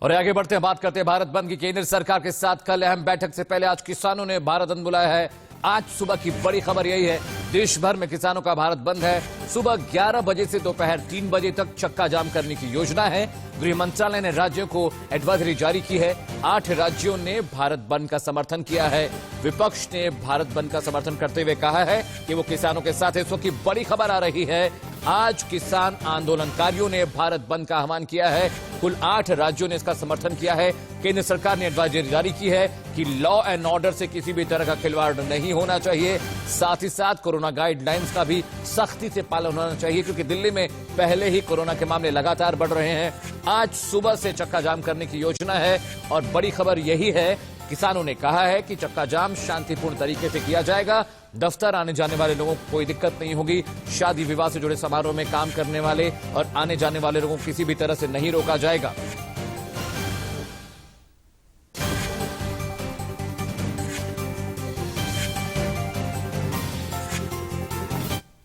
और आगे बढ़ते हैं, बात करते हैं भारत बंद की। केंद्र सरकार के साथ कल अहम बैठक से पहले आज किसानों ने भारत बंद बुलाया है। आज सुबह की बड़ी खबर यही है, देश भर में किसानों का भारत बंद है। सुबह 11 बजे से दोपहर 3 बजे तक चक्का जाम करने की योजना है। गृह मंत्रालय ने राज्यों को एडवाइजरी जारी की है। 8 राज्यों ने भारत बंद का समर्थन किया है। विपक्ष ने भारत बंद का समर्थन करते हुए कहा है कि वो किसानों के साथ है। इस वक्त की बड़ी खबर आ रही है, आज किसान आंदोलनकारियों ने भारत बंद का आह्वान किया है। कुल 8 राज्यों ने इसका समर्थन किया है। केंद्र सरकार ने एडवाइजरी जारी की है कि लॉ एंड ऑर्डर से किसी भी तरह का खिलवाड़ नहीं होना चाहिए। साथ ही साथ कोरोना गाइडलाइंस का भी सख्ती से पालन होना चाहिए, क्योंकि दिल्ली में पहले ही कोरोना के मामले लगातार बढ़ रहे हैं। आज सुबह से चक्का जाम करने की योजना है और बड़ी खबर यही है, किसानों ने कहा है कि चक्का जाम शांतिपूर्ण तरीके से किया जाएगा। दफ्तर आने जाने वाले लोगों को कोई दिक्कत नहीं होगी। शादी विवाह से जुड़े समारोह में काम करने वाले और आने जाने वाले लोगों को किसी भी तरह से नहीं रोका जाएगा।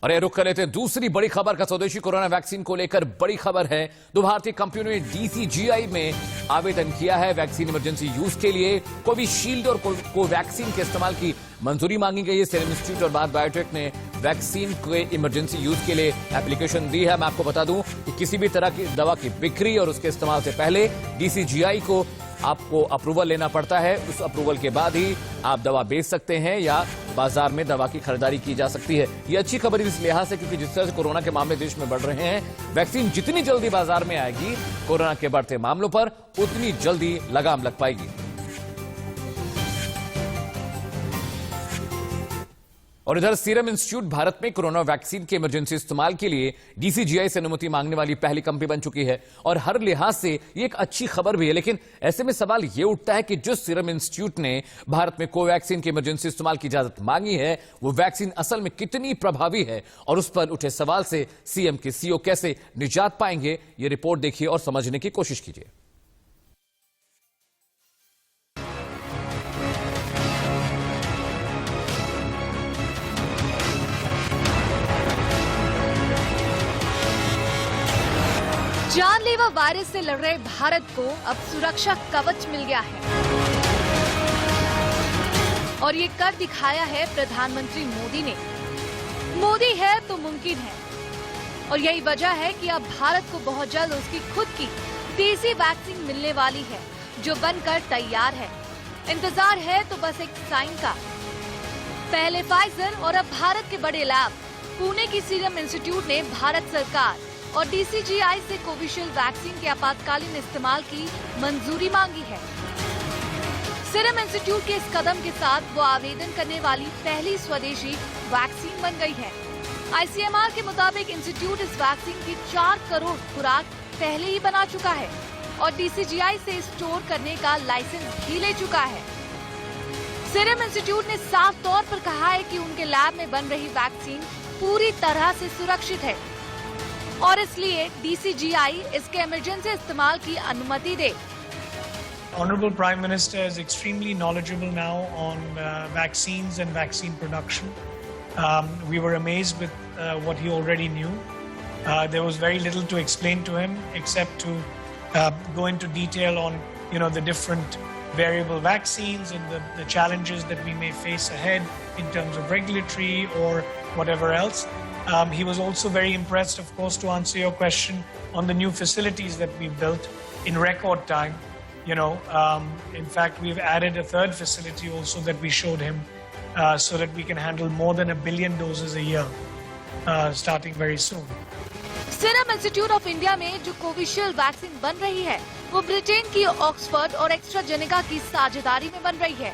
और रुक कर लेते हैं दूसरी बड़ी खबर का। स्वदेशी कोरोना वैक्सीन को लेकर बड़ी खबर है। 2 भारतीय कंपनियों ने DCGI में आवेदन किया है वैक्सीन इमरजेंसी यूज के लिए। कोविशील्ड और कोवैक्सीन के इस्तेमाल की मंजूरी मांगी गई है। सीरम इंस्टीट्यूट और भारत बायोटेक ने वैक्सीन के इमरजेंसी यूज के लिए एप्लीकेशन दी है। मैं आपको बता दूं कि किसी भी तरह की दवा की बिक्री और उसके इस्तेमाल से पहले DCGI को आपको अप्रूवल लेना पड़ता है। उस अप्रूवल के बाद ही आप दवा बेच सकते हैं या बाजार में दवा की खरीदारी की जा सकती है। यह अच्छी खबर इस लिहाज से क्योंकि जिस तरह से कोरोना के मामले देश में बढ़ रहे हैं, वैक्सीन जितनी जल्दी बाजार में आएगी, कोरोना के बढ़ते मामलों पर उतनी जल्दी लगाम लग पाएगी। और इधर सीरम इंस्टीट्यूट भारत में कोरोना वैक्सीन के इमरजेंसी इस्तेमाल के लिए DCGI से अनुमति मांगने वाली पहली कंपनी बन चुकी है और हर लिहाज से ये एक अच्छी खबर भी है। लेकिन ऐसे में सवाल ये उठता है कि जो सीरम इंस्टीट्यूट ने भारत में कोवैक्सीन के इमरजेंसी इस्तेमाल की इजाजत मांगी है, वो वैक्सीन असल में कितनी प्रभावी है और उस पर उठे सवाल से सीएम के CEO कैसे निजात पाएंगे, ये रिपोर्ट देखिए और समझने की कोशिश कीजिए। जानलेवा वायरस से लड़ रहे भारत को अब सुरक्षा कवच मिल गया है और ये कर दिखाया है प्रधानमंत्री मोदी ने। मोदी है तो मुमकिन है और यही वजह है कि अब भारत को बहुत जल्द उसकी खुद की देसी वैक्सीन मिलने वाली है, जो बनकर तैयार है। इंतजार है तो बस एक साइन का। पहले फाइजर और अब भारत के बड़े लैब पुणे की सीरम इंस्टीट्यूट ने भारत सरकार और DCGI से कोविशील्ड वैक्सीन के आपातकालीन इस्तेमाल की मंजूरी मांगी है। सीरम इंस्टीट्यूट के इस कदम के साथ वो आवेदन करने वाली पहली स्वदेशी वैक्सीन बन गई है। ICMR के मुताबिक इंस्टीट्यूट इस वैक्सीन की 4 करोड़ खुराक पहले ही बना चुका है और DCGI से स्टोर करने का लाइसेंस भी ले चुका है। सीरम इंस्टीट्यूट ने साफ तौर पर कहा है कि उनके लैब में बन रही वैक्सीन पूरी तरह से सुरक्षित है और इसलिए DCGI इसके इमरजेंसी इस्तेमाल की अनुमति दे। Honorable Prime Minister is extremely knowledgeable now on vaccines and vaccine production. We were amazed with what he already knew. There was very little to explain to him except to go into detail on, the different variable vaccines and the challenges that we may face ahead in terms of regulatory or whatever else. He was also very impressed, of course, to answer your question on the new facilities that we built in record time. In fact, we've added a 3rd facility also that we showed him so that we can handle more than 1 billion doses a year starting very soon. Serum institute of India में जो Covishield vaccine बन रही है, वो Britain की Oxford और AstraZeneca की साझेदारी में बन रही है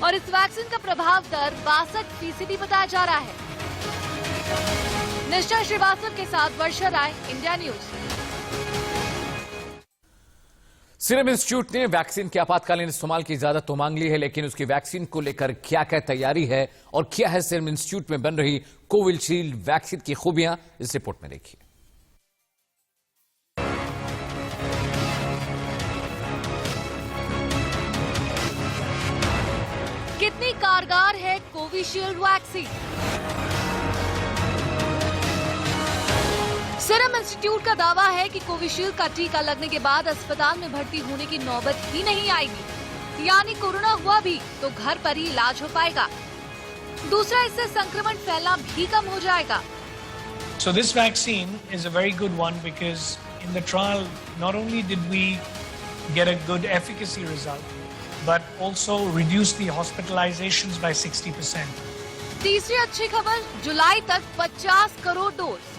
और इस वैक्सीन का प्रभाव दर 62% बताया जा रहा है। निष्ठा श्रीवास्तव के साथ वर्षा राय, इंडिया न्यूज। सीरम इंस्टीट्यूट ने वैक्सीन के आपातकालीन इस्तेमाल की इजाजत तो मांग ली है, लेकिन उसकी वैक्सीन को लेकर क्या क्या तैयारी है और क्या है सीरम इंस्टीट्यूट में बन रही कोविशील्ड वैक्सीन की खूबियां, इस रिपोर्ट में देखिए। कितनी कारगर है कोविशील्ड वैक्सीन? सीरम इंस्टीट्यूट का दावा है कि कोविशील्ड का टीका लगने के बाद अस्पताल में भर्ती होने की नौबत ही नहीं आएगी, यानी कोरोना हुआ भी तो घर पर ही इलाज हो पाएगा। दूसरा, इससे संक्रमण फैलना भी कम हो जाएगा। So this vaccine is a very good one because in the trial, not only did we get a good efficacy result, but also reduced the hospitalizations by 60%. तीसरी अच्छी खबर, जुलाई तक 50 करोड़ डोज।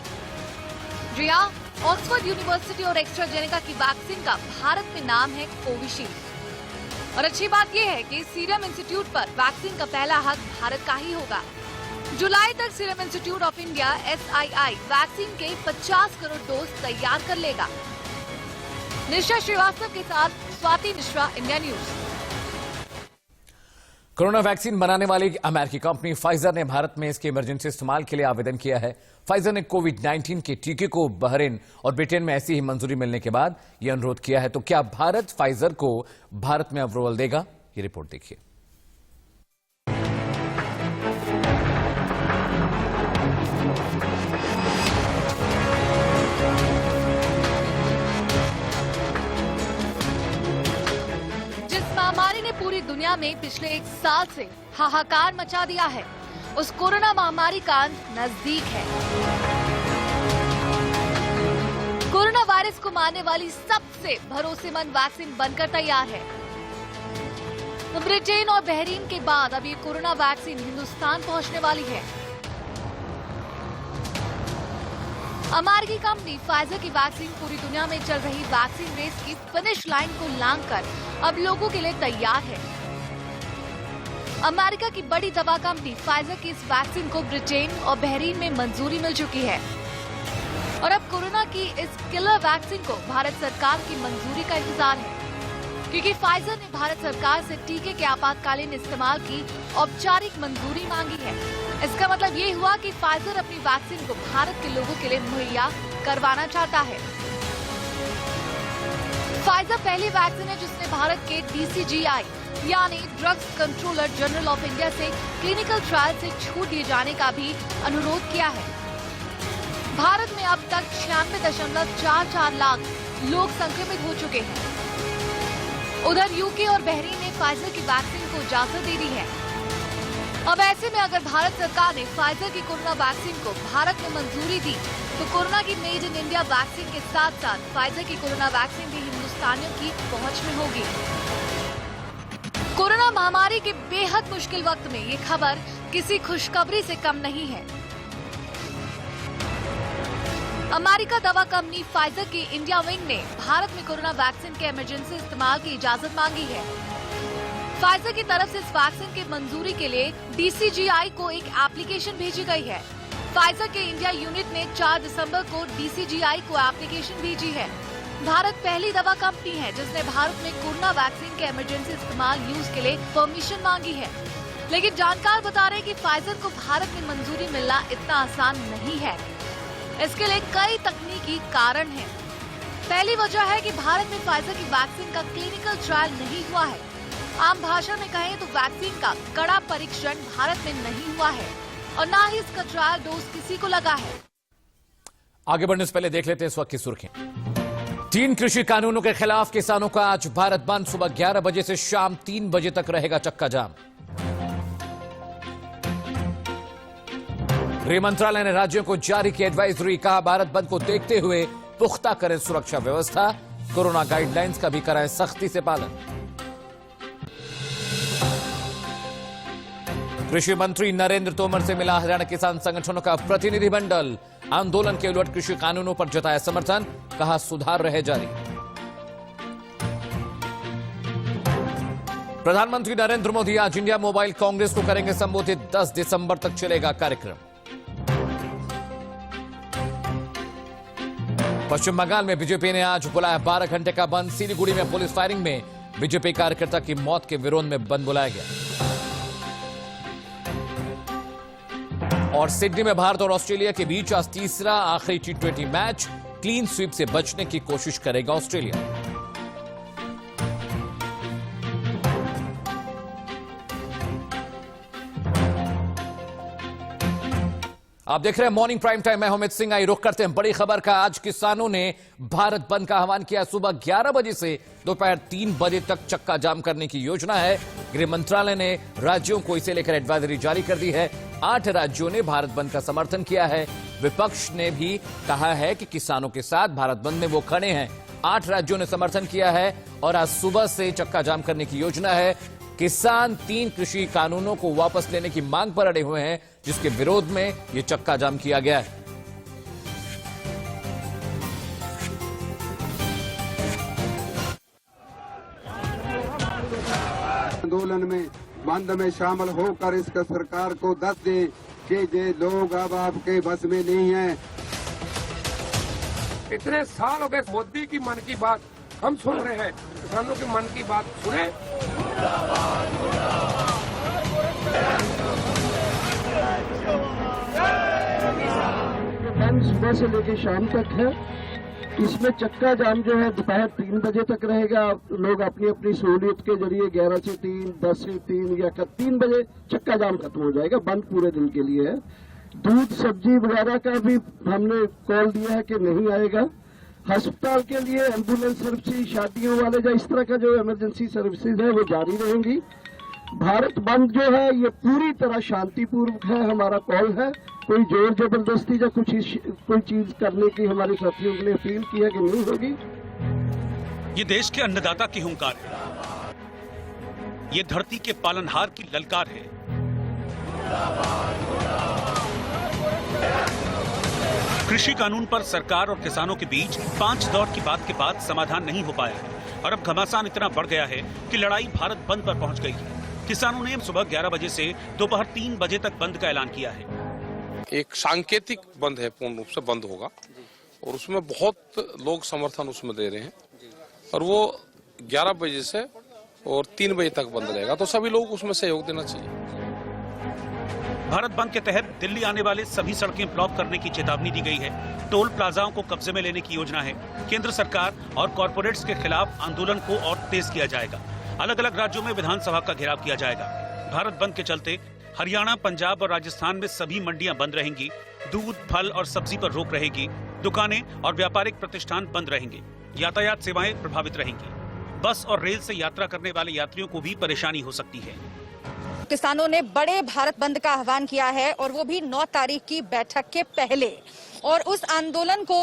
जी हाँ, ऑक्सफोर्ड यूनिवर्सिटी और एक्स्ट्राजेनेका की vaccine का भारत में नाम है कोविशील्ड। और अच्छी बात यह है कि सीरम इंस्टीट्यूट पर वैक्सीन का पहला हक भारत का ही होगा। जुलाई तक serum institute of India SII vaccine के 50 करोड़ डोज तैयार कर लेगा। निशा श्रीवास्तव के साथ Swati Mishra, India news. Corona vaccine बनाने वाली अमेरिकी कंपनी फाइजर ने भारत में इसके इमरजेंसी इस्तेमाल के लिए आवेदन किया है। फाइजर ने कोविड-19 के टीके को बहरीन और ब्रिटेन में ऐसी ही मंजूरी मिलने के बाद यह अनुरोध किया है। तो क्या भारत फाइजर को भारत में अप्रूवल देगा? ये रिपोर्ट देखिए। महामारी ने पूरी दुनिया में पिछले 1 साल से हाहाकार मचा दिया है। उस कोरोना महामारी का अंत नजदीक है। कोरोना वायरस को मारने वाली सबसे भरोसेमंद वैक्सीन बनकर तैयार है। तो ब्रिटेन और बहरीन के बाद अब ये कोरोना वैक्सीन हिंदुस्तान पहुंचने वाली है। अमेरिकी कंपनी फाइजर की वैक्सीन पूरी दुनिया में चल रही वैक्सीन रेस की फिनिश लाइन को लांघकर अब लोगों के लिए तैयार है। अमेरिका की बड़ी दवा कंपनी फाइजर की इस वैक्सीन को ब्रिटेन और बहरीन में मंजूरी मिल चुकी है और अब कोरोना की इस किलर वैक्सीन को भारत सरकार की मंजूरी का इंतजार है, क्योंकि फाइजर ने भारत सरकार से टीके के आपातकालीन इस्तेमाल की औपचारिक मंजूरी मांगी है। इसका मतलब ये हुआ कि फाइजर अपनी वैक्सीन को भारत के लोगों के लिए मुहैया करवाना चाहता है। फाइजर पहली वैक्सीन है जिसने भारत के DCGI यानी drugs controller general of India से क्लिनिकल ट्रायल से छूट दिए जाने का भी अनुरोध किया है। भारत में अब तक 96.44 लाख लोग संक्रमित हो चुके हैं। उधर यूके और बहरीन ने फाइजर की वैक्सीन को इजाजत दे दी है। अब ऐसे में अगर भारत सरकार ने फाइजर की कोरोना वैक्सीन को भारत में मंजूरी दी तो कोरोना की मेड इन इंडिया वैक्सीन के साथ साथ फाइजर की कोरोना वैक्सीन भी हिंदुस्तानियों की पहुंच में होगी। कोरोना महामारी के बेहद मुश्किल वक्त में ये खबर किसी खुशखबरी से कम नहीं है। अमेरिका दवा कंपनी फाइजर की इंडिया विंग ने भारत में कोरोना वैक्सीन के इमरजेंसी इस्तेमाल की इजाजत मांगी है। फाइजर की तरफ से इस वैक्सीन की मंजूरी के लिए DCGI को एक एप्लीकेशन भेजी गई है। फाइजर के इंडिया यूनिट ने 4 दिसंबर को DCGI को एप्लीकेशन भेजी है। भारत पहली दवा कंपनी है जिसने भारत में कोरोना वैक्सीन के इमरजेंसी इस्तेमाल यूज के लिए परमिशन मांगी है, लेकिन जानकार बता रहे हैं कि फाइजर को भारत में मंजूरी मिलना इतना आसान नहीं है। इसके लिए कई तकनीकी कारण हैं। पहली वजह है कि भारत में फाइजर की वैक्सीन का क्लिनिकल ट्रायल नहीं हुआ है। आम भाषा में कहें तो वैक्सीन का कड़ा परीक्षण भारत में नहीं हुआ है और न ही इसका ट्रायल डोज किसी को लगा है। आगे बढ़ने से पहले देख लेते हैं इस वक्त की सुर्खियां। 3 कृषि कानूनों के खिलाफ किसानों का आज भारत बंद। सुबह 11 बजे से शाम 3 बजे तक रहेगा चक्का जाम। गृह मंत्रालय ने राज्यों को जारी की एडवाइजरी, कहा भारत बंद को देखते हुए पुख्ता करें सुरक्षा व्यवस्था, कोरोना गाइडलाइंस का भी कराएं सख्ती से पालन। कृषि मंत्री नरेंद्र तोमर से मिला हरियाणा किसान संगठनों का प्रतिनिधिमंडल, आंदोलन के उलट कृषि कानूनों पर जताया समर्थन, कहा सुधार रहे जारी। प्रधानमंत्री नरेंद्र मोदी आज इंडिया मोबाइल कांग्रेस को करेंगे संबोधित। 10 दिसंबर तक चलेगा कार्यक्रम। पश्चिम बंगाल में बीजेपी ने आज बुलाया 12 घंटे का बंद। सिलीगुड़ी में पुलिस फायरिंग में बीजेपी कार्यकर्ता की मौत के विरोध में बंद बुलाया गया। और सिडनी में भारत और ऑस्ट्रेलिया के बीच आज तीसरा आखिरी T20 मैच। क्लीन स्वीप से बचने की कोशिश करेगा ऑस्ट्रेलिया। आप देख रहे हैं मॉर्निंग प्राइम टाइम। मैं अमित सिंह। आई रुख करते हैं बड़ी खबर का। आज किसानों ने भारत बंद का आह्वान किया। सुबह 11 बजे से दोपहर 3 बजे तक चक्का जाम करने की योजना है। गृह मंत्रालय ने राज्यों को इसे लेकर एडवाइजरी जारी कर दी है। 8 राज्यों ने भारत बंद का समर्थन किया है। विपक्ष ने भी कहा है कि किसानों के साथ भारत बंद में वो खड़े हैं। 8 राज्यों ने समर्थन किया है और आज सुबह से चक्का जाम करने की योजना है। किसान 3 कृषि कानूनों को वापस लेने की मांग पर अड़े हुए हैं, जिसके विरोध में यह चक्का जाम किया गया है। आंदोलन में बंद में शामिल होकर इसका सरकार को दस दें कि ये लोग अब आपके बस में नहीं हैं। इतने साल हो गए मोदी की मन की बात हम सुन रहे हैं, किसानों की मन की बात सुने। बंद सुबह से लेकर शाम तक है। इसमें चक्का जाम जो है दोपहर 3 बजे तक रहेगा। लोग अपनी अपनी सहूलियत के जरिए 11 से 3, 10 से 3 या 3 बजे चक्का जाम खत्म हो जाएगा। बंद पूरे दिन के लिए है। दूध सब्जी वगैरह का भी हमने कॉल दिया है कि नहीं आएगा। अस्पताल के लिए एम्बुलेंस सर्विसेज, शादियों वाले या इस तरह का जो इमरजेंसी सर्विसेज है वो जारी रहेंगी। भारत बंद जो है ये पूरी तरह शांतिपूर्वक है। हमारा कॉल है। कोई जोर जबरदस्ती या कोई चीज करने की हमारे साथियों ने अपील की है कि नहीं होगी। ये देश के अन्नदाता की हुंकार है। ये धरती के पालनहार की ललकार है। कृषि कानून पर सरकार और किसानों के बीच 5 दौर की बात के बाद समाधान नहीं हो पाया है और अब घमासान इतना बढ़ गया है कि लड़ाई भारत बंद पर पहुंच गई है। किसानों ने सुबह 11 बजे से दोपहर 3 बजे तक बंद का ऐलान किया है। एक सांकेतिक बंद है, पूर्ण रूप से बंद होगा और उसमें बहुत लोग समर्थन उसमें दे रहे हैं और वो 11 बजे से और 3 बजे तक बंद रहेगा, तो सभी लोग उसमें सहयोग देना चाहिए। भारत बंद के तहत दिल्ली आने वाले सभी सड़कें ब्लॉक करने की चेतावनी दी गई है। टोल प्लाजाओं को कब्जे में लेने की योजना है। केंद्र सरकार और कॉरपोरेट्स के खिलाफ आंदोलन को और तेज किया जाएगा। अलग अलग राज्यों में विधानसभा का घेराव किया जाएगा। भारत बंद के चलते हरियाणा, पंजाब और राजस्थान में सभी मंडियां बंद रहेंगी। दूध, फल और सब्जी पर रोक रहेगी। दुकानें और व्यापारिक प्रतिष्ठान बंद रहेंगे। यातायात सेवाएं प्रभावित रहेंगी। बस और रेल से यात्रा करने वाले यात्रियों को भी परेशानी हो सकती है। किसानों ने बड़े भारत बंद का आह्वान किया है और वो भी 9 तारीख की बैठक के पहले। और उस आंदोलन को,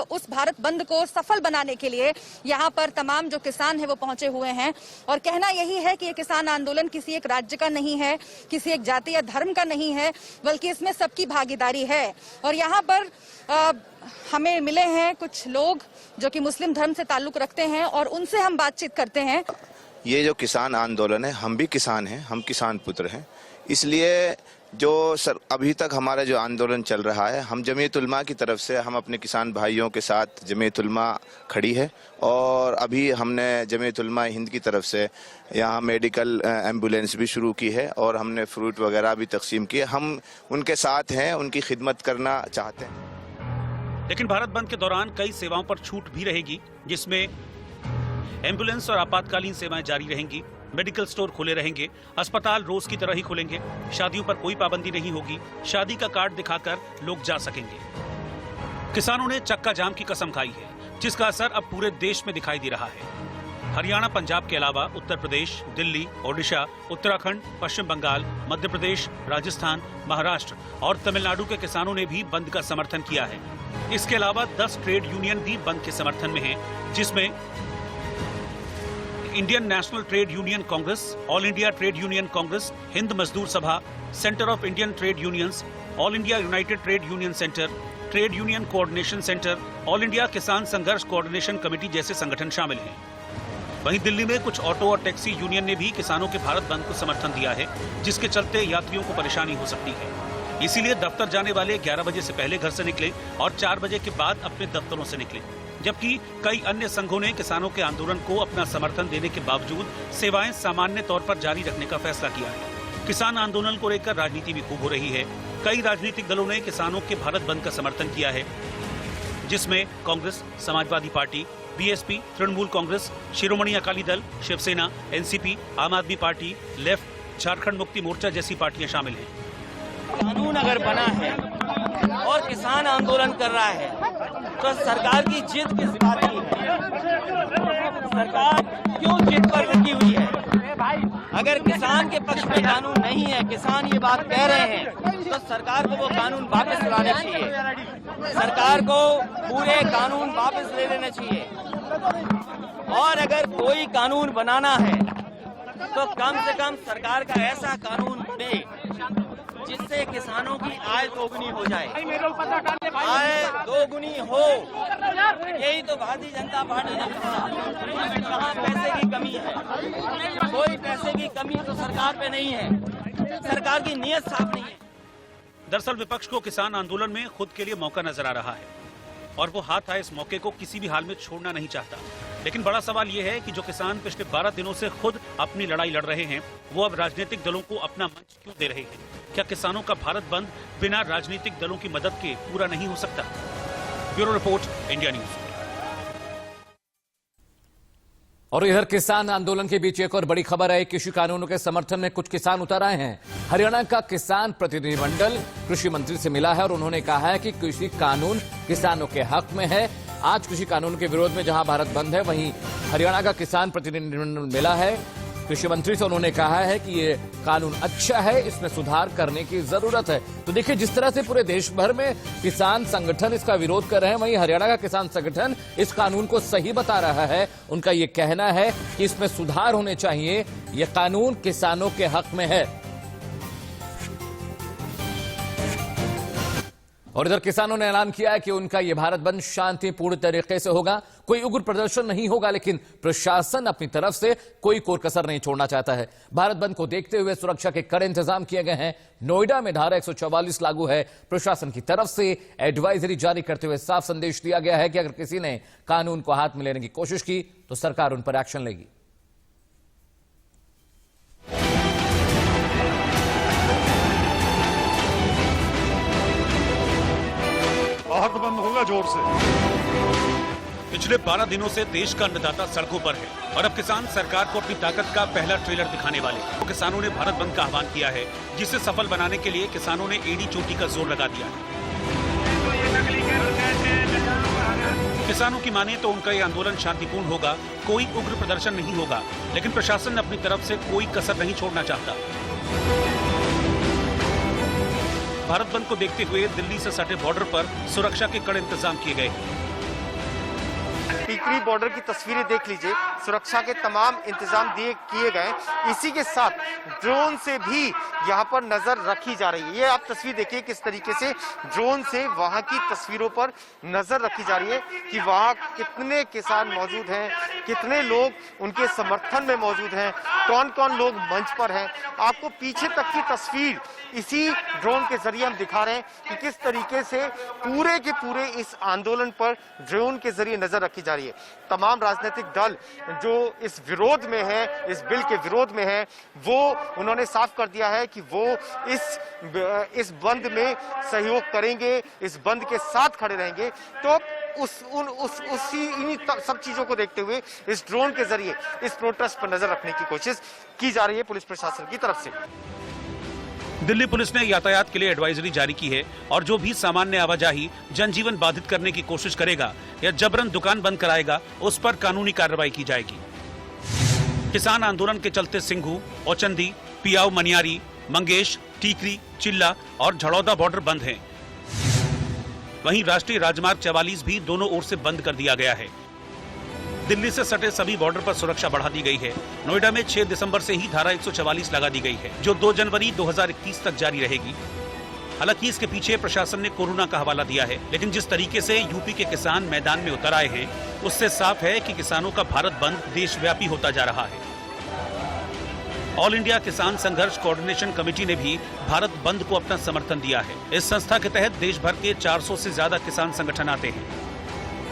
उस भारत बंद को सफल बनाने के लिए यहाँ पर तमाम जो किसान हैं वो पहुंचे हुए हैं और कहना यही है कि ये किसान आंदोलन किसी एक राज्य का नहीं है, किसी एक जाति या धर्म का नहीं है, बल्कि इसमें सबकी भागीदारी है। और यहाँ पर हमें मिले हैं कुछ लोग जो कि मुस्लिम धर्म से ताल्लुक रखते हैं और उनसे हम बातचीत करते हैं। ये जो किसान आंदोलन है, हम भी किसान हैं, हम किसान पुत्र हैं, इसलिए जो अभी तक हमारा जो आंदोलन चल रहा है, हम जमीयत उलमा की तरफ से हम अपने किसान भाइयों के साथ जमीयत उलमा खड़ी है और अभी हमने जमीयत उलमा हिंद की तरफ से यहाँ मेडिकल एम्बुलेंस भी शुरू की है और हमने फ्रूट वगैरह भी तकसीम किए। हम उनके साथ हैं, उनकी खिदमत करना चाहते हैं। लेकिन भारत बंद के दौरान कई सेवाओं पर छूट भी रहेगी, जिसमें एम्बुलेंस और आपातकालीन सेवाएं जारी रहेंगी। मेडिकल स्टोर खुले रहेंगे। अस्पताल रोज की तरह ही खुलेंगे। शादियों पर कोई पाबंदी नहीं होगी। शादी का कार्ड दिखाकर लोग जा सकेंगे। किसानों ने चक्का जाम की कसम खाई है, जिसका असर अब पूरे देश में दिखाई दे रहा है। हरियाणा, पंजाब के अलावा उत्तर प्रदेश, दिल्ली, ओडिशा, उत्तराखंड, पश्चिम बंगाल, मध्य प्रदेश, राजस्थान, महाराष्ट्र और तमिलनाडु के किसानों ने भी बंद का समर्थन किया है। इसके अलावा 10 ट्रेड यूनियन भी बंद के समर्थन में हैं, जिसमें Indian national trade union Congress, all India trade union Congress, Hind मजदूर सभा, centre of Indian trade unions, all India United trade union centre, trade union coordination centre, all India किसान संघर्ष कोऑर्डिनेशन कमेटी जैसे संगठन शामिल हैं। वहीं दिल्ली में कुछ ऑटो और टैक्सी यूनियन ने भी किसानों के भारत बंद को समर्थन दिया है, जिसके चलते यात्रियों को परेशानी हो सकती है। इसीलिए दफ्तर जाने वाले 11 बजे से पहले घर से निकले और 4 बजे के बाद अपने दफ्तरों से निकले। जबकि कई अन्य संघों ने किसानों के आंदोलन को अपना समर्थन देने के बावजूद सेवाएं सामान्य तौर पर जारी रखने का फैसला किया है। किसान आंदोलन को लेकर राजनीति भी खूब हो रही है। कई राजनीतिक दलों ने किसानों के भारत बंद का समर्थन किया है, जिसमें Congress, Samajwadi party, BSP, Trinamool Congress, Shiromani Akali Dal, Shiv Sena, NCP, आम आदमी पार्टी, लेफ्ट, झारखंड मुक्ति मोर्चा जैसी पार्टियां शामिल हैं। कानून अगर बना है और किसान आंदोलन कर रहा है, तो सरकार की जिद किस बात की है? सरकार क्यों जिद पर रुकी हुई है? अगर किसान के पक्ष में कानून नहीं है, किसान ये बात कह रहे हैं, तो सरकार को वो कानून वापस लाने चाहिए। सरकार को पूरे कानून वापस ले लेने चाहिए। और अगर कोई कानून बनाना है तो कम से कम सरकार का ऐसा कानून बने जिससे किसानों की आय दोगुनी हो जाए। आय दोगुनी हो, यही तो भारतीय जनता पार्टी ने कहा। कहाँ पैसे की कमी है? कोई पैसे की कमी तो सरकार पे नहीं है, सरकार की नीयत साफ नहीं है। दरअसल विपक्ष को किसान आंदोलन में खुद के लिए मौका नजर आ रहा है और वो हाथ आए इस मौके को किसी भी हाल में छोड़ना नहीं चाहता। लेकिन बड़ा सवाल ये है कि जो किसान पिछले 12 दिनों से खुद अपनी लड़ाई लड़ रहे हैं, वो अब राजनीतिक दलों को अपना मंच क्यों दे रहे हैं? क्या किसानों का भारत बंद बिना राजनीतिक दलों की मदद के पूरा नहीं हो सकता? Bureau report, India news. और इधर किसान आंदोलन के बीच एक और बड़ी खबर है। कृषि कानूनों के समर्थन में कुछ किसान उतर आए हैं। हरियाणा का किसान प्रतिनिधिमंडल कृषि मंत्री से मिला है और उन्होंने कहा है कि कृषि कानून किसानों के हक में है। आज कृषि कानून के विरोध में जहां भारत बंद है, वहीं हरियाणा का किसान प्रतिनिधिमंडल मिला है कृषि मंत्री से। उन्होंने कहा है कि ये कानून अच्छा है, इसमें सुधार करने की जरूरत है। तो देखिए, जिस तरह से पूरे देश भर में किसान संगठन इसका विरोध कर रहे हैं, वहीं हरियाणा का किसान संगठन इस कानून को सही बता रहा है। उनका ये कहना है कि इसमें सुधार होने चाहिए, ये कानून किसानों के हक में है। और इधर किसानों ने ऐलान किया है कि उनका यह भारत बंद शांतिपूर्ण तरीके से होगा। कोई उग्र प्रदर्शन नहीं होगा, लेकिन प्रशासन अपनी तरफ से कोई कोर कसर नहीं छोड़ना चाहता है। भारत बंद को देखते हुए सुरक्षा के कड़े इंतजाम किए गए हैं। नोएडा में धारा 144 लागू है। प्रशासन की तरफ से एडवाइजरी जारी करते हुए साफ संदेश दिया गया है कि अगर किसी ने कानून को हाथ में लेने की कोशिश की तो सरकार उन पर एक्शन लेगी। भारत बंद होगा जोर से। पिछले 12 दिनों से देश का अन्नदाता सड़कों पर है और अब किसान सरकार को अपनी ताकत का पहला ट्रेलर दिखाने वाले हैं। तो किसानों ने भारत बंद का आह्वान किया है, जिसे सफल बनाने के लिए किसानों ने एड़ी चोटी का जोर लगा दिया है। किसानों की माने तो उनका ये आंदोलन शांतिपूर्ण होगा, कोई उग्र प्रदर्शन नहीं होगा, लेकिन प्रशासन अपनी तरफ से कोई कसर नहीं छोड़ना चाहता। भारत बंद को देखते हुए दिल्ली से सटे बॉर्डर पर सुरक्षा के कड़े इंतजाम किए गए। टिकरी बॉर्डर की तस्वीरें देख लीजिए, सुरक्षा के तमाम इंतजाम किए गए। इसी के साथ ड्रोन से भी यहाँ पर नजर रखी जा रही है। ये आप तस्वीर देखिए किस तरीके से ड्रोन से वहाँ की तस्वीरों पर नजर रखी जा रही है कि वहाँ कितने किसान मौजूद हैं, कितने लोग उनके समर्थन में मौजूद हैं, कौन कौन लोग मंच पर हैं। आपको पीछे तक की तस्वीर इसी ड्रोन के जरिए हम दिखा रहे हैं कि किस तरीके से पूरे के पूरे इस आंदोलन पर ड्रोन के जरिए नजर रखी जा रही है। तमाम राजनीतिक दल जो इस विरोध में है, इस बिल के विरोध में है, वो उन्होंने साफ कर दिया है कि वो इस बंद में सहयोग करेंगे, इस बंद के साथ खड़े रहेंगे। तो इन्हीं सब चीजों को देखते हुए इस ड्रोन के जरिए इस प्रोटेस्ट पर नजर रखने की कोशिश की जा रही है पुलिस प्रशासन की तरफ से। दिल्ली पुलिस ने यातायात के लिए एडवाइजरी जारी की है और जो भी सामान्य आवाजाही जनजीवन बाधित करने की कोशिश करेगा या जबरन दुकान बंद कराएगा, उस पर कानूनी कार्रवाई की जाएगी। किसान आंदोलन के चलते सिंघू, ओचंदी, पियाऊ, मनियारी, मंगेश, टीकरी, चिल्ला और झड़ौदा बॉर्डर बंद हैं। वहीं राष्ट्रीय राजमार्ग 44 भी दोनों ओर से बंद कर दिया गया है। दिल्ली से सटे सभी बॉर्डर पर सुरक्षा बढ़ा दी गई है। नोएडा में 6 दिसंबर से ही धारा 144 लगा दी गई है, जो 2 जनवरी 2021 तक जारी रहेगी। हालांकि इसके पीछे प्रशासन ने कोरोना का हवाला दिया है, लेकिन जिस तरीके से यूपी के किसान मैदान में उतर आए हैं, उससे साफ है कि किसानों का भारत बंद देशव्यापी होता जा रहा है। ऑल इंडिया किसान संघर्ष कोऑर्डिनेशन कमेटी ने भी भारत बंद को अपना समर्थन दिया है। इस संस्था के तहत देश भर के 400 से ज्यादा किसान संगठन आते हैं।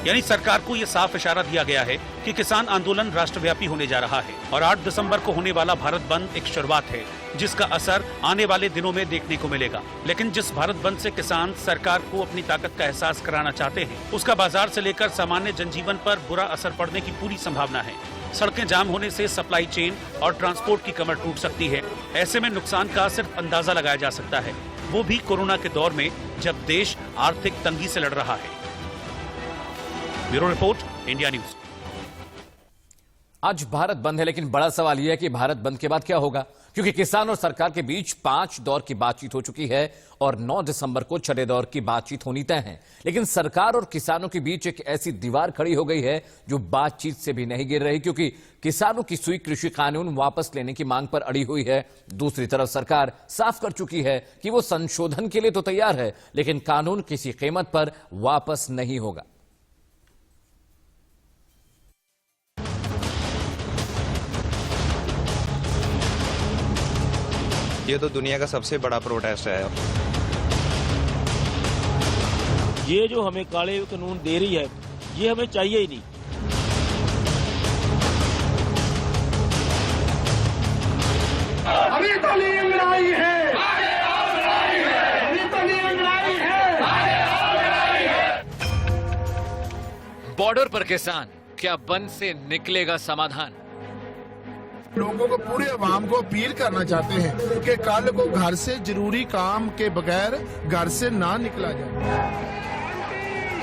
यानी सरकार को यह साफ इशारा दिया गया है कि किसान आंदोलन राष्ट्रव्यापी होने जा रहा है और 8 दिसंबर को होने वाला भारत बंद एक शुरुआत है, जिसका असर आने वाले दिनों में देखने को मिलेगा। लेकिन जिस भारत बंद से किसान सरकार को अपनी ताकत का एहसास कराना चाहते हैं, उसका बाजार से लेकर सामान्य जनजीवन पर बुरा असर पड़ने की पूरी संभावना है। सड़कें जाम होने से सप्लाई चेन और ट्रांसपोर्ट की कमर टूट सकती है। ऐसे में नुकसान का सिर्फ अंदाजा लगाया जा सकता है। वो भी कोरोना के दौर में जब देश आर्थिक तंगी से लड़ रहा है। Bureau report, India news. आज भारत बंद है, लेकिन बड़ा सवाल यह है कि भारत बंद के बाद क्या होगा, क्योंकि किसान और सरकार के बीच 5 दौर की बातचीत हो चुकी है और 9 दिसंबर को 6ठे दौर की बातचीत होनी तय है। लेकिन सरकार और किसानों के बीच एक ऐसी दीवार खड़ी हो गई है जो बातचीत से भी नहीं गिर रही, क्योंकि किसानों की सुई कृषि कानून वापस लेने की मांग पर अड़ी हुई है। दूसरी तरफ सरकार साफ कर चुकी है कि वो संशोधन के लिए तो तैयार है, लेकिन कानून किसी कीमत पर वापस नहीं होगा। ये तो दुनिया का सबसे बड़ा प्रोटेस्ट है। ये जो हमें काले कानून दे रही है, ये हमें चाहिए ही नहीं। अभी तो नींद आई है, अभी तो नींद आई है। बॉर्डर पर किसान, क्या बंद से निकलेगा समाधान? लोगों को, पूरे अवाम को अपील करना चाहते हैं कि कल को घर से जरूरी काम के बगैर घर से ना निकला जाए।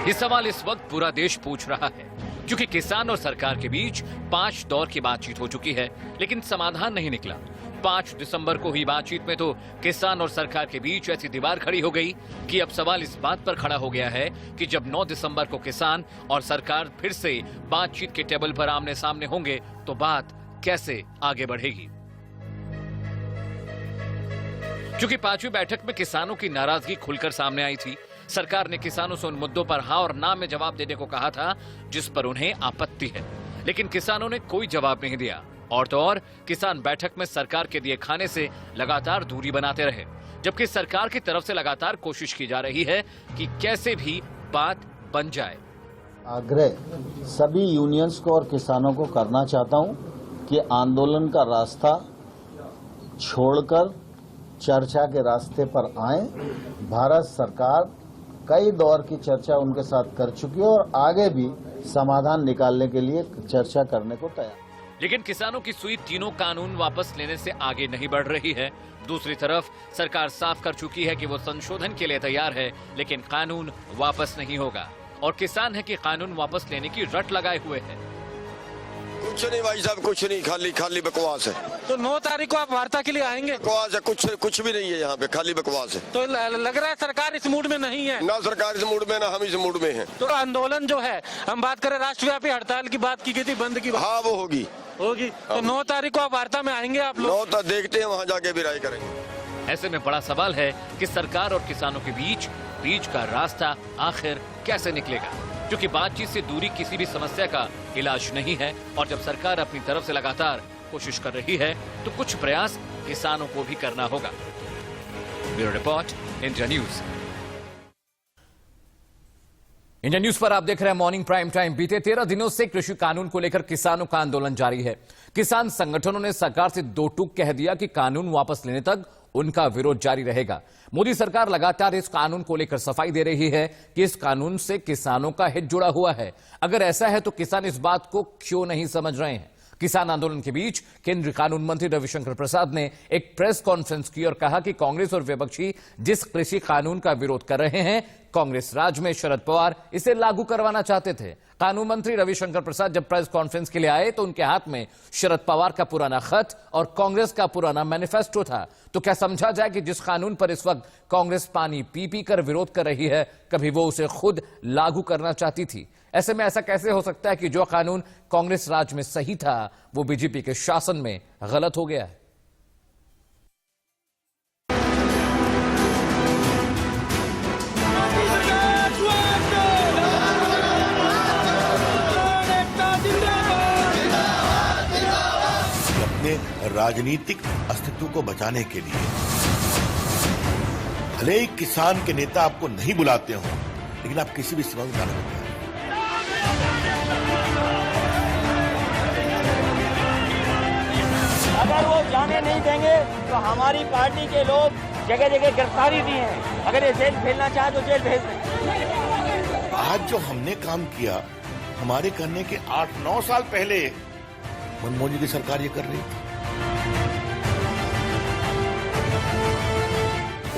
ये सवाल इस वक्त पूरा देश पूछ रहा है, क्योंकि किसान और सरकार के बीच 5 दौर की बातचीत हो चुकी है, लेकिन समाधान नहीं निकला। 5 दिसंबर को हुई बातचीत में तो किसान और सरकार के बीच ऐसी दीवार खड़ी हो गई कि अब सवाल इस बात पर खड़ा हो गया है कि जब 9 दिसंबर को किसान और सरकार फिर से बातचीत के टेबल पर आमने सामने होंगे तो बात कैसे आगे बढ़ेगी। क्योंकि 5वीं बैठक में किसानों की नाराजगी खुलकर सामने आई थी। सरकार ने किसानों से उन मुद्दों पर हां और ना में जवाब देने को कहा था जिस पर उन्हें आपत्ति है, लेकिन किसानों ने कोई जवाब नहीं दिया। और तो और किसान बैठक में सरकार के दिए खाने से लगातार दूरी बनाते रहे, जबकि सरकार की तरफ से लगातार कोशिश की जा रही है कि कैसे भी बात बन जाए। आग्रह सभी यूनियंस को और किसानों को करना चाहता हूं कि आंदोलन का रास्ता छोड़कर चर्चा के रास्ते पर आए। भारत सरकार कई दौर की चर्चा उनके साथ कर चुकी है और आगे भी समाधान निकालने के लिए चर्चा करने को तैयार। लेकिन किसानों की सुई तीनों कानून वापस लेने से आगे नहीं बढ़ रही है। दूसरी तरफ सरकार साफ कर चुकी है कि वो संशोधन के लिए तैयार है, लेकिन कानून वापस नहीं होगा। और किसान है कि कानून वापस लेने की रट लगाए हुए है। कुछ नहीं भाई साहब, कुछ नहीं, खाली बकवास है। तो 9 तारीख को आप वार्ता के लिए आएंगे? बकवास है, कुछ भी नहीं है यहाँ पे, खाली बकवास है। तो लग रहा है सरकार इस मूड में नहीं है। ना सरकार इस मूड में, ना हम इस मूड में हैं। तो आंदोलन जो है, हम बात करें राष्ट्रव्यापी हड़ताल की बात की गई थी, बंद की बात। हाँ वो होगी। तो 9 तारीख को आप वार्ता में आएंगे आप लोग? 9 तारीख देखते हैं, वहाँ जाके भी राय करेंगे। ऐसे में बड़ा सवाल है कि सरकार और किसानों के बीच का रास्ता आखिर कैसे निकलेगा, क्योंकि बातचीत से दूरी किसी भी समस्या का इलाज नहीं है। और जब सरकार अपनी तरफ से लगातार कोशिश कर रही है तो कुछ प्रयास किसानों को भी करना होगा। Bureau report, India news. India news पर आप देख रहे हैं मॉर्निंग प्राइम टाइम। बीते 13 दिनों से कृषि कानून को लेकर किसानों का आंदोलन जारी है। किसान संगठनों ने सरकार से 2 टूक कह दिया कि कानून वापस लेने तक उनका विरोध जारी रहेगा। मोदी सरकार लगातार इस कानून को लेकर सफाई दे रही है कि इस कानून से किसानों का हित जुड़ा हुआ है। अगर ऐसा है तो किसान इस बात को क्यों नहीं समझ रहे हैं। किसान आंदोलन के बीच केंद्रीय कानून मंत्री रविशंकर प्रसाद ने एक प्रेस कॉन्फ्रेंस की और कहा कि कांग्रेस और विपक्षी जिस कृषि कानून का विरोध कर रहे हैं, कांग्रेस राज में शरद पवार इसे लागू करवाना चाहते थे। कानून मंत्री रविशंकर प्रसाद जब प्रेस कॉन्फ्रेंस के लिए आए तो उनके हाथ में शरद पवार का पुराना खत और कांग्रेस का पुराना मैनिफेस्टो था। तो क्या समझा जाए कि जिस कानून पर इस वक्त कांग्रेस पानी पी पी कर विरोध कर रही है, कभी वो उसे खुद लागू करना चाहती थी? ऐसे में ऐसा कैसे हो सकता है कि जो कानून कांग्रेस राज में सही था वो बीजेपी के शासन में गलत हो गया है? अपने राजनीतिक अस्तित्व को बचाने के लिए भले ही किसान के नेता आपको नहीं बुलाते हो, लेकिन आप किसी भी सीमा में जाना होता है। अगर वो जाने नहीं देंगे तो हमारी पार्टी के लोग जगह जगह गिरफ्तारी दी है। अगर ये जेल भेजना चाहे तो जेल भेज दें। आज जो हमने काम किया, हमारे करने के 8-9 साल पहले मनमोहन जी की सरकार ये कर रही थी।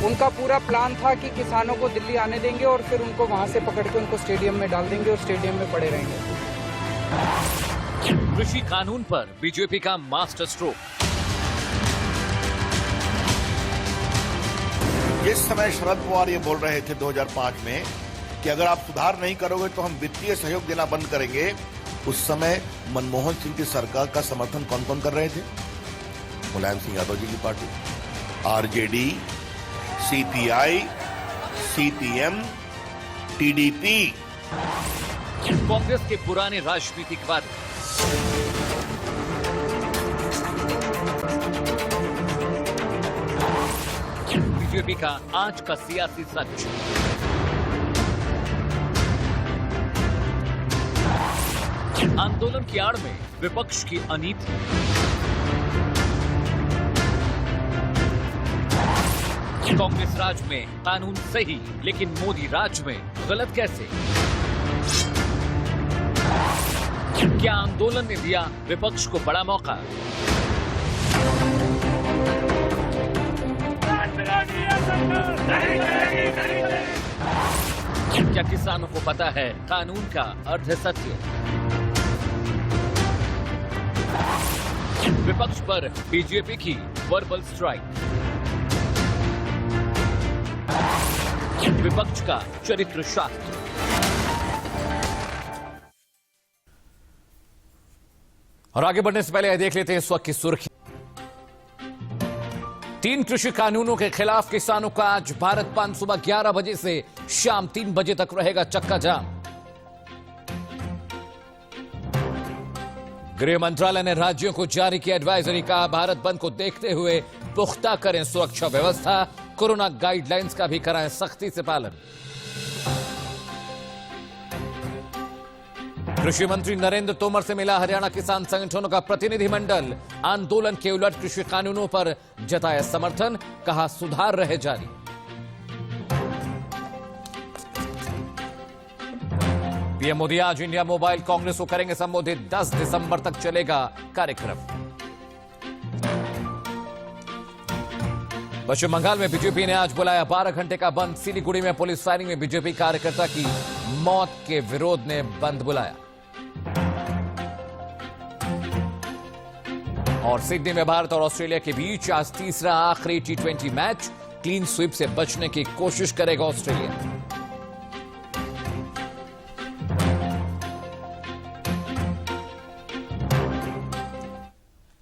उनका पूरा प्लान था कि किसानों को दिल्ली आने देंगे और फिर उनको वहां से पकड़ के उनको स्टेडियम में डाल देंगे और स्टेडियम में पड़े रहेंगे। कृषि कानून पर बीजेपी का मास्टर स्ट्रोक। जिस समय शरद पवार ये बोल रहे थे 2005 में कि अगर आप सुधार नहीं करोगे तो हम वित्तीय सहयोग देना बंद करेंगे, उस समय मनमोहन सिंह की सरकार का समर्थन कौन कौन कर रहे थे? मुलायम सिंह यादव जी की party, RJD, CPI, CPM, TDP. Congress के पुराने राजनीतिक वादे। बीजेपी का आज का सियासी सच। आंदोलन की आड़ में विपक्ष की अनीति। कांग्रेस राज में कानून सही, लेकिन मोदी राज में गलत कैसे? क्या आंदोलन ने दिया विपक्ष को बड़ा मौका? क्या किसानों को पता है कानून का अर्ध सत्य? विपक्ष पर बीजेपी की वर्बल स्ट्राइक। विपक्ष का चरित्र शास्त्र। और आगे बढ़ने से पहले देख लेते हैं इस वक्त की सुर्खी। 3 कृषि कानूनों के खिलाफ किसानों का आज भारत बंद। सुबह 11 बजे से शाम 3 बजे तक रहेगा चक्का जाम। गृह मंत्रालय ने राज्यों को जारी किया एडवाइजरी। कहा भारत बंद को देखते हुए पुख्ता करें सुरक्षा व्यवस्था, कोरोना गाइडलाइंस का भी कराएं सख्ती से पालन। कृषि मंत्री नरेंद्र तोमर से मिला हरियाणा किसान संगठनों का प्रतिनिधिमंडल। आंदोलन के उलट कृषि कानूनों पर जताया समर्थन। कहा सुधार रहे जारी। पीएम मोदी आज इंडिया मोबाइल कांग्रेस को करेंगे संबोधित। 10 दिसंबर तक चलेगा कार्यक्रम। पश्चिम बंगाल में बीजेपी ने आज बुलाया 12 घंटे का बंद। सिलीगुड़ी में पुलिस फायरिंग में बीजेपी कार्यकर्ता की मौत के विरोध ने बंद बुलाया। और सिडनी में भारत और ऑस्ट्रेलिया के बीच आज तीसरा आखिरी T20 मैच। क्लीन स्वीप से बचने की कोशिश करेगा ऑस्ट्रेलिया।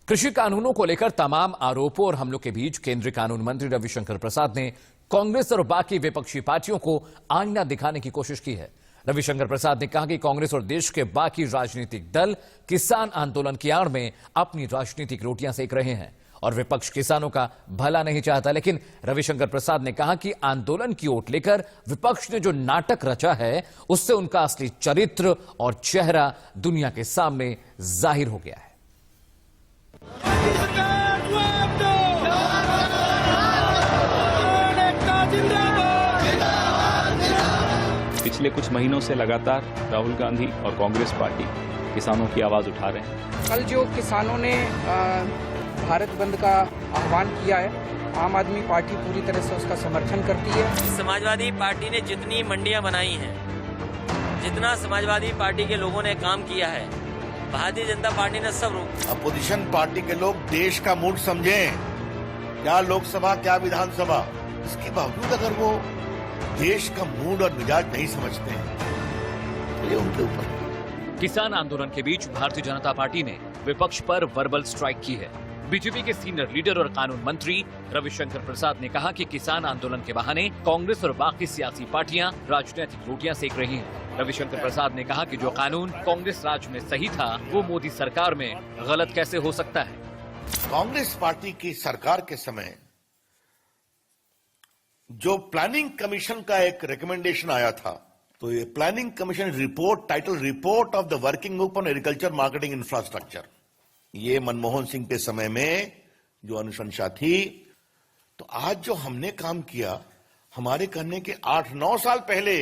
कृषि कानूनों को लेकर तमाम आरोपों और हमलों के बीच केंद्रीय कानून मंत्री रविशंकर प्रसाद ने कांग्रेस और बाकी विपक्षी पार्टियों को आईना दिखाने की कोशिश की है। रविशंकर प्रसाद ने कहा कि कांग्रेस और देश के बाकी राजनीतिक दल किसान आंदोलन की आड़ में अपनी राजनीतिक रोटियां सेक रहे हैं और विपक्ष किसानों का भला नहीं चाहता। लेकिन रविशंकर प्रसाद ने कहा कि आंदोलन की ओट लेकर विपक्ष ने जो नाटक रचा है, उससे उनका असली चरित्र और चेहरा दुनिया के सामने जाहिर हो गया है। पिछले कुछ महीनों से लगातार राहुल गांधी और कांग्रेस पार्टी किसानों की आवाज उठा रहे हैं। कल जो किसानों ने भारत बंद का आह्वान किया है, आम आदमी पार्टी पूरी तरह से उसका समर्थन करती है। समाजवादी पार्टी ने जितनी मंडियां बनाई हैं, जितना समाजवादी पार्टी के लोगों ने काम किया है, भारतीय जनता पार्टी ने सब रोक। अपोजिशन पार्टी के लोग देश का मूड समझें, क्या लोकसभा क्या विधानसभा, इसके बावजूद अगर वो देश का मूड और मिजाज नहीं समझते हैं तो ये उनके ऊपर। किसान आंदोलन के बीच भारतीय जनता पार्टी ने विपक्ष पर वर्बल स्ट्राइक की है। बीजेपी के सीनियर लीडर और कानून मंत्री रविशंकर प्रसाद ने कहा कि किसान आंदोलन के बहाने कांग्रेस और बाकी सियासी पार्टियां राजनीतिक रोटियां सेक रही हैं। रविशंकर प्रसाद ने कहा कि जो कानून कांग्रेस राज में सही था, वो मोदी सरकार में गलत कैसे हो सकता है। कांग्रेस पार्टी की सरकार के समय जो प्लानिंग कमीशन का एक रिकमेंडेशन आया था, तो ये planning commission report title report of the working group on agriculture marketing infrastructure, ये मनमोहन सिंह के समय में जो अनुशंसा थी। तो आज जो हमने काम किया, हमारे करने के 8-9 साल पहले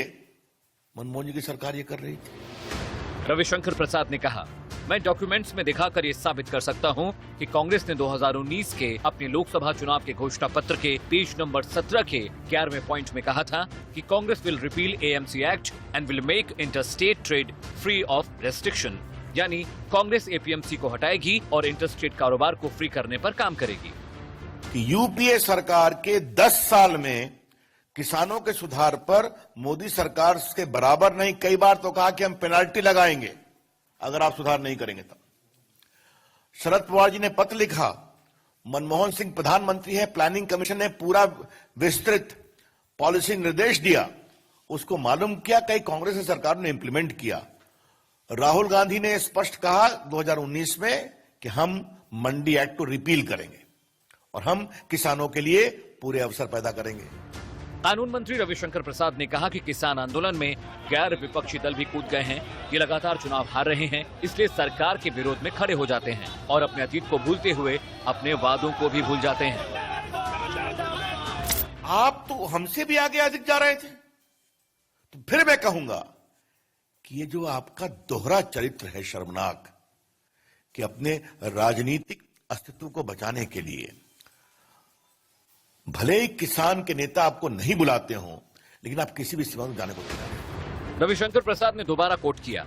मनमोहन जी की सरकार ये कर रही थी। रविशंकर प्रसाद ने कहा मैं डॉक्यूमेंट्स में दिखाकर ये साबित कर सकता हूं कि कांग्रेस ने 2019 के अपने लोकसभा चुनाव के घोषणा पत्र के पेज नंबर 17 के 11वें पॉइंट में कहा था कि Congress will repeal AMC act and will make interstate trade free of restriction. यानी कांग्रेस एपीएमसी को हटाएगी और इंटरस्टेट कारोबार को फ्री करने पर काम करेगी। यूपीए सरकार के 10 साल में किसानों के सुधार पर मोदी सरकार के बराबर नहीं, कई बार तो कहा कि हम पेनाल्टी लगाएंगे अगर आप सुधार नहीं करेंगे तब। शरद पवार जी ने पत्र लिखा, मनमोहन सिंह प्रधानमंत्री है, प्लानिंग कमीशन ने पूरा विस्तृत पॉलिसी निर्देश दिया, उसको मालूम किया, कई कांग्रेस की सरकार ने इंप्लीमेंट किया। राहुल गांधी ने स्पष्ट कहा 2019 में कि हम मंडी एक्ट को रिपील करेंगे और हम किसानों के लिए पूरे अवसर पैदा करेंगे। कानून मंत्री रविशंकर प्रसाद ने कहा कि किसान आंदोलन में गैर विपक्षी दल भी कूद गए हैं। ये लगातार चुनाव हार रहे हैं, इसलिए सरकार के विरोध में खड़े हो जाते हैं और अपने अतीत को भूलते हुए अपने वादों को भी भूल जाते हैं। आप तो हमसे भी आगे अधिक जा रहे थे, तो फिर मैं कहूंगा कि ये जो आपका दोहरा चरित्र है शर्मनाक, कि अपने राजनीतिक अस्तित्व को बचाने के लिए भले ही किसान के नेता आपको नहीं बुलाते हों, लेकिन आप किसी भी सीमा में जाने को तैयार हैं। रविशंकर प्रसाद ने दोबारा कोट किया,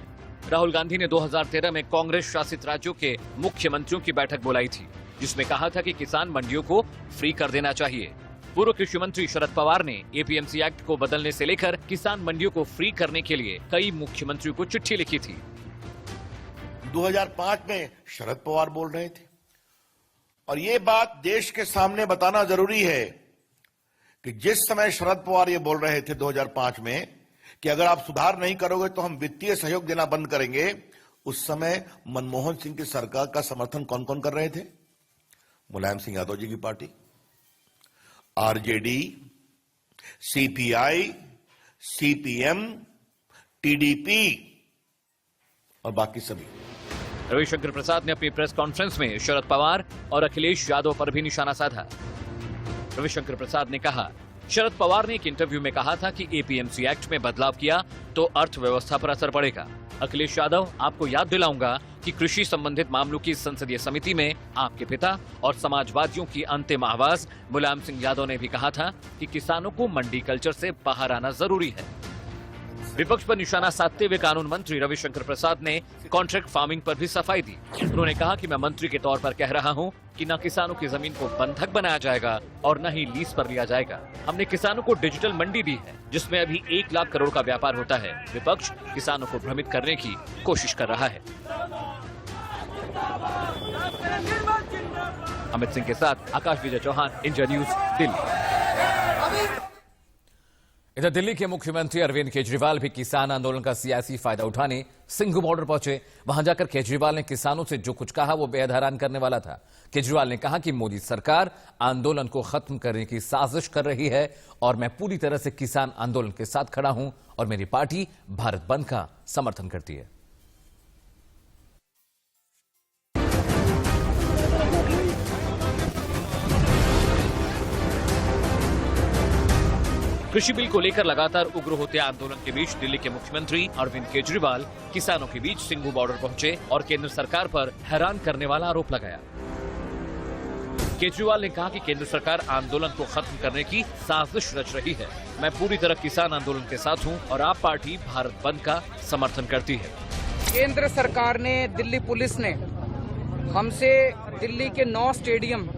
राहुल गांधी ने 2013 में कांग्रेस शासित राज्यों के मुख्यमंत्रियों की बैठक बुलाई थी, जिसमें कहा था कि किसान मंडियों को फ्री कर देना चाहिए। पूर्व कृषि मंत्री शरद पवार ने एपीएमसी एक्ट को बदलने से लेकर किसान मंडियों को फ्री करने के लिए कई मुख्यमंत्रियों को चिट्ठी लिखी थी। 2005 में शरद पवार बोल रहे थे और ये बात देश के सामने बताना जरूरी है कि जिस समय शरद पवार ये बोल रहे थे 2005 में कि अगर आप सुधार नहीं करोगे तो हम वित्तीय सहयोग देना बंद करेंगे, उस समय मनमोहन सिंह की सरकार का समर्थन कौन कौन कर रहे थे? मुलायम सिंह यादव जी की party, RJD, CPI, CPM, TDP और बाकी सभी। रविशंकर प्रसाद ने अपनी प्रेस कॉन्फ्रेंस में शरद पवार और अखिलेश यादव पर भी निशाना साधा। रविशंकर प्रसाद ने कहा, शरद पवार ने एक इंटरव्यू में कहा था कि एपीएमसी एक्ट में बदलाव किया तो अर्थव्यवस्था पर असर पड़ेगा। अखिलेश यादव, आपको याद दिलाऊंगा कि कृषि संबंधित मामलों की संसदीय समिति में आपके पिता और समाजवादियों की अंतिम आवाज मुलायम सिंह यादव ने भी कहा था कि किसानों को मंडी कल्चर से बाहर आना जरूरी है। विपक्ष पर निशाना साधते हुए कानून मंत्री रविशंकर प्रसाद ने कॉन्ट्रैक्ट फार्मिंग पर भी सफाई दी। उन्होंने कहा कि मैं मंत्री के तौर पर कह रहा हूं कि न किसानों की जमीन को बंधक बनाया जाएगा और न ही लीज पर लिया जाएगा। हमने किसानों को डिजिटल मंडी दी है, जिसमें अभी 1 लाख करोड़ का व्यापार होता है। विपक्ष किसानों को भ्रमित करने की कोशिश कर रहा है। अमित सिंह के साथ आकाश विजय चौहान, इंडिया न्यूज, दिल्ली। इधर दिल्ली के मुख्यमंत्री अरविंद केजरीवाल भी किसान आंदोलन का सियासी फायदा उठाने सिंघू बॉर्डर पहुंचे। वहां जाकर केजरीवाल ने किसानों से जो कुछ कहा वो बेहद हैरान करने वाला था। केजरीवाल ने कहा कि मोदी सरकार आंदोलन को खत्म करने की साजिश कर रही है और मैं पूरी तरह से किसान आंदोलन के साथ खड़ा हूं और मेरी पार्टी भारत बंद का समर्थन करती है। कृषि बिल को लेकर लगातार उग्र होते आंदोलन के बीच दिल्ली के मुख्यमंत्री अरविंद केजरीवाल किसानों के बीच सिंघू बॉर्डर पहुंचे और केंद्र सरकार पर हैरान करने वाला आरोप लगाया। केजरीवाल ने कहा कि केंद्र सरकार आंदोलन को खत्म करने की साजिश रच रही है। मैं पूरी तरह किसान आंदोलन के साथ हूं और आप पार्टी भारत बंद का समर्थन करती है। केंद्र सरकार ने, दिल्ली पुलिस ने हमसे दिल्ली के 9 स्टेडियम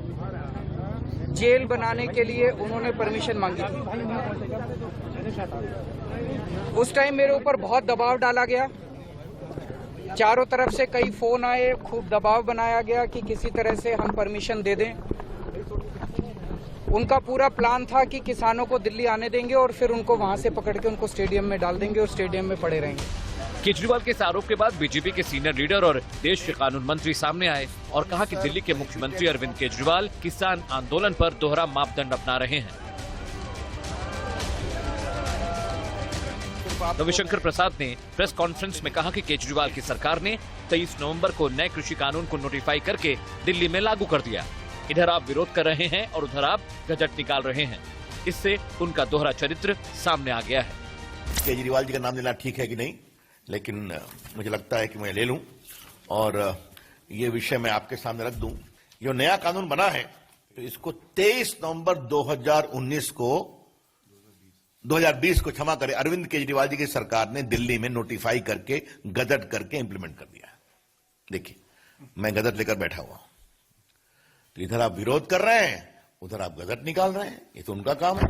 जेल बनाने के लिए उन्होंने परमिशन मांगी थी। उस टाइम मेरे ऊपर बहुत दबाव डाला गया, चारों तरफ से कई फोन आए, खूब दबाव बनाया गया कि किसी तरह से हम परमिशन दे दें। उनका पूरा प्लान था कि किसानों को दिल्ली आने देंगे और फिर उनको वहां से पकड़ के उनको स्टेडियम में डाल देंगे और स्टेडियम में पड़े रहेंगे। केजरीवाल के इस आरोप के बाद बीजेपी के सीनियर लीडर और देश के कानून मंत्री सामने आए और कहा कि दिल्ली के मुख्यमंत्री अरविंद केजरीवाल किसान आंदोलन पर दोहरा मापदंड अपना रहे हैं। रविशंकर प्रसाद ने प्रेस कॉन्फ्रेंस में कहा कि केजरीवाल की सरकार ने 23 नवंबर को नए कृषि कानून को नोटिफाई करके दिल्ली में लागू कर दिया। इधर आप विरोध कर रहे हैं और उधर आप गजट निकाल रहे हैं। इससे उनका दोहरा चरित्र सामने आ गया है। केजरीवाल जी का नाम लेना ठीक है कि नहीं, लेकिन मुझे लगता है कि मैं ले लूं। और ये विषय मैं आपके सामने रख दूं। जो नया कानून बना है तो इसको 23 नवंबर 2020 को क्षमा करें, अरविंद केजरीवाल जी की सरकार ने दिल्ली में नोटिफाई करके गजट करके इंप्लीमेंट कर दिया। देखिए, मैं गजट लेकर बैठा हुआ, तो इधर आप विरोध कर रहे हैं, उधर आप गजट निकाल रहे हैं, ये तो उनका काम है।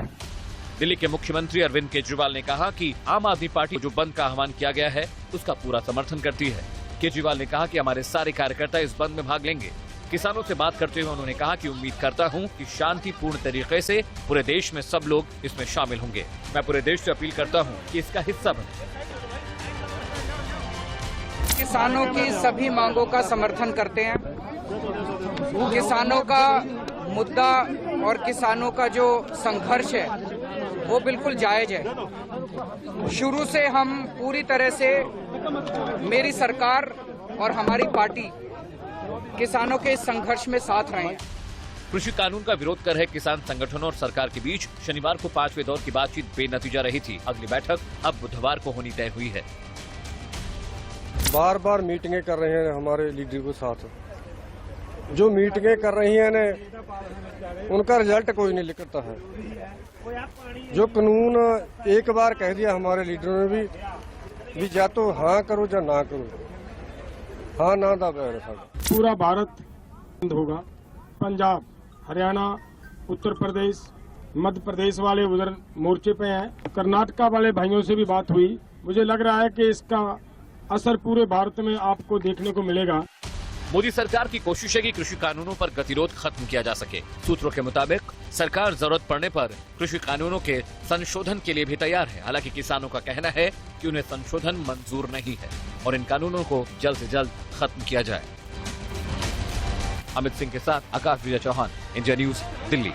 दिल्ली के मुख्यमंत्री अरविंद केजरीवाल ने कहा कि आम आदमी पार्टी को जो बंद का आह्वान किया गया है उसका पूरा समर्थन करती है। केजरीवाल ने कहा कि हमारे सारे कार्यकर्ता इस बंद में भाग लेंगे। किसानों से बात करते हुए उन्होंने कहा कि उम्मीद करता हूं कि शांतिपूर्ण तरीके से पूरे देश में सब लोग इसमें शामिल होंगे। मैं पूरे देश से अपील करता हूं कि इसका हिस्सा बने। किसानों की सभी मांगों का समर्थन करते हैं। किसानों का मुद्दा और किसानों का जो संघर्ष है वो बिल्कुल जायज है। शुरू से हम पूरी तरह से, मेरी सरकार और हमारी पार्टी किसानों के इस संघर्ष में साथ रहे हैं। कृषि कानून का विरोध कर रहे किसान संगठनों और सरकार के बीच शनिवार को 5वें दौर की बातचीत बेनतीजा रही थी। अगली बैठक अब बुधवार को होनी तय हुई है। बार बार मीटिंगें कर रहे हैं हमारे लीडर के साथ, जो मीटिंगें कर रही हैं ने उनका रिजल्ट कोई नहीं निकलता है। जो कानून एक बार कह दिया हमारे लीडरों ने भी या तो हाँ करो या ना करो, हाँ ना दा पूरा भारत बंद होगा। पंजाब, हरियाणा, उत्तर प्रदेश, मध्य प्रदेश वाले उधर मोर्चे पे हैं। कर्नाटका वाले भाइयों से भी बात हुई। मुझे लग रहा है कि इसका असर पूरे भारत में आपको देखने को मिलेगा। मोदी सरकार की कोशिश है कि कृषि कानूनों पर गतिरोध खत्म किया जा सके। सूत्रों के मुताबिक सरकार जरूरत पड़ने पर कृषि कानूनों के संशोधन के लिए भी तैयार है। हालांकि किसानों का कहना है कि उन्हें संशोधन मंजूर नहीं है और इन कानूनों को जल्द से जल्द खत्म किया जाए। अमित सिंह के साथ आकाश विजय चौहान, इंडिया न्यूज, दिल्ली।